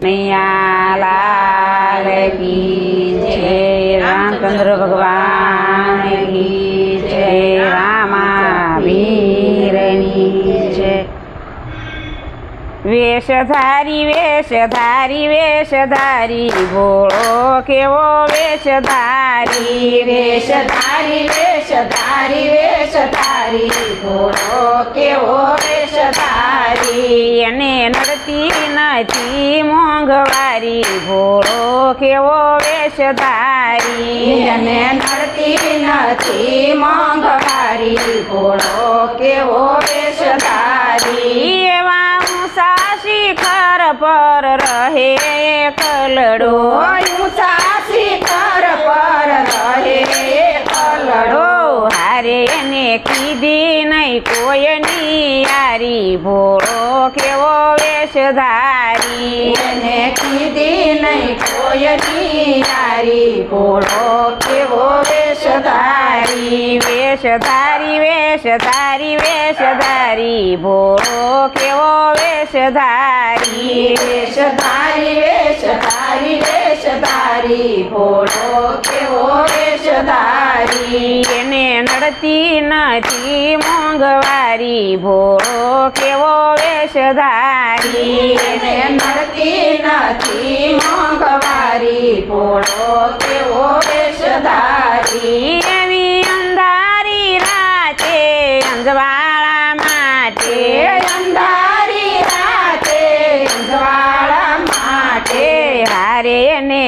मैया लाल की जय। रामचंद्र भगवान की जय। रामावीरनी जय। वेशधारी वेशधारी वेशधारी भोळो केवो वेशधारी। वेशधारी वेशधारी वेशधारी ભોળો કેવો વેશધારી। એને નડતી નથી મોંઘવારી ભોળો કેવો વેશધારી। એને નડતી નથી મોંઘવારી ભોળો કેવો વેશધારી। એવા ઊંચા શિખર પર રહે કલડો। ઊંચા શિખર પર રહે કલડો। હારે એને કીધી નહીં કોઈની યારી ભોળો કેવો વેશધારી। એને કીધી નહીં કોઈની યારી ભોળો કેવો વેશધારી। વેશધારી વેશધારી વેશધારી ભોળો કેવો વેશધારી। વેશધારી વેશધારી વેશધારી ભોળો કેવો વેશધારી। એને નડતી નથી મોંઘવારી ભોળો કેવો વેશધારી। એને નડતી નથી મોંઘવારી ભોળો કેવો વેશધારી। એવી અંધારી રાતે અંજવાળા માટે અંધારી રાતે અંજવાળા માટે હારે એને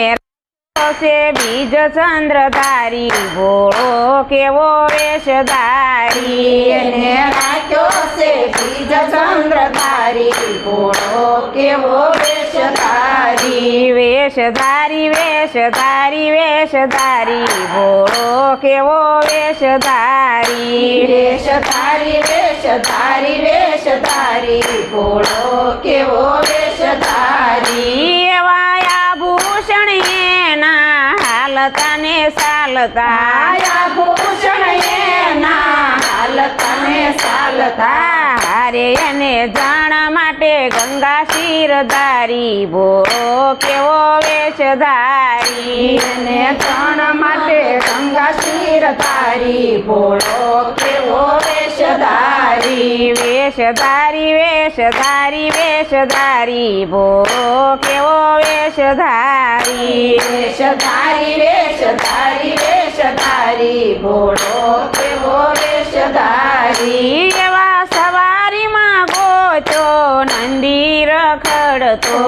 છે બીજ ચંદ્રધારી ભોળો કેવો વેશધારી। એને રાખ્યો છે બીજ ચંદ્રધારી ભોળો કેવો વેશધારી। વેશધારી વેશધારી વેશધારી ભોળો કેવો વેશધારી। વેશધારી વેશધારી વેશધારી ભોળો કેવો વેશધારી। એવા આભૂષણ એના હાલતા ને ચાલતા આભૂષણ એના હાલતા ને ચાલતા હારે એને જાણ માટે ગંગા શિરધારી ભોળો કેવો વેશધારી। એને ત્રણ માટે ગંગા શિરધારી ભોળો કેવો વેશધારી। વેશધારી વેશધારી વેશધારી ભોળો કેવો વેશધારી। વેશધારી વેશધારી વેશધારી ભોળો કેવો વેશધારી। એવા સવારીમાં ગોચો નંદી રખડતો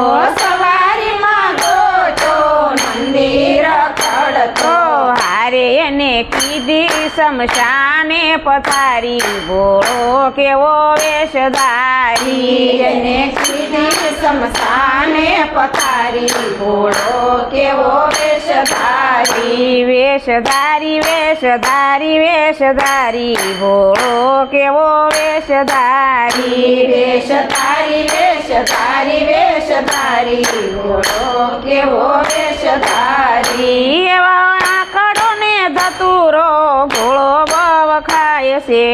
સવારીમાં ગોચો મંદિર ખડતો હારે એને કીધી શમશાને પથારી ભોળો કેવો વેશધારી। એને કીધી શમશાને પથારી ભોળો કેવો વેશધારી। વેશધારી વેશધારી વેશધારી ભોળો કેવો વેશધારી। વેશધારી વેશધારી વેશધારી ભોળો કેવો વેશધારી। એવા આકડો ને ધતુરો ભોળો બવ ખાય છે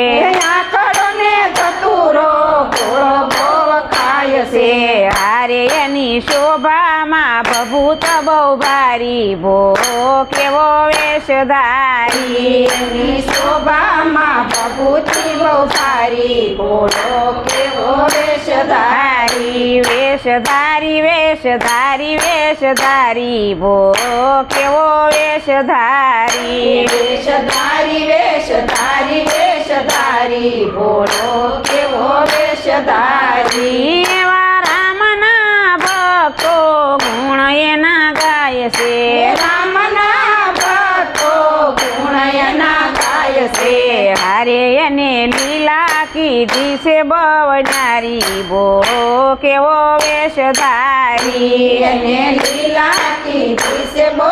આકડો ને ધતુરો ભોળો બવ ખાય છે। હારે એની શોભામાં ભભૂત બહુ ભારી ભોળો કેવો વેશધારી। એની શોભામાં ભભૂતિ બહુ ભારી ભોળો કેવો વેશધારી। વેશધારી વેશધારી વેશધારી ભોળો કેવો વેશધારી। વેશધારી વેશધારી વેશધારી ભોળો કેવો વેશધારી। એવા રામના ભક્તો ગુણ એના ગાય છે રામના ભક્તો ગુણ એના ગાય છે। હારે એને લીલા કીધી છે બવનારી ભોળો કેવો વેશધારી। એને લીલા કીધી છે બહુ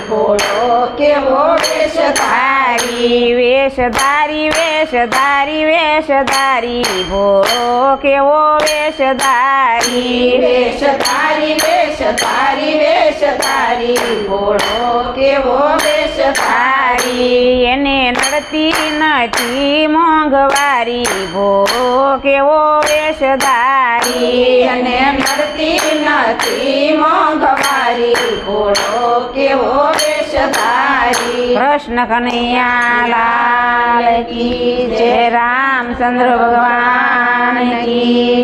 ભોળો કેવો વેશધારી। વેશધારી વેશધારી વેશધારી ભોળો કેવો વેશધારી। વેશધારી વેશધારી વેશધારી ભોળો કેવો વેશધારી। એને નડતી નથી મોંઘવારી ભોળો કેવો વેશધારી। અને નડતી નથી નથી મોંઘવારી ભોળો કેવો વેશ ધારી કૃષ્ણ કનૈયા લાલ કી જય રામચંદ્ર ભગવાન કી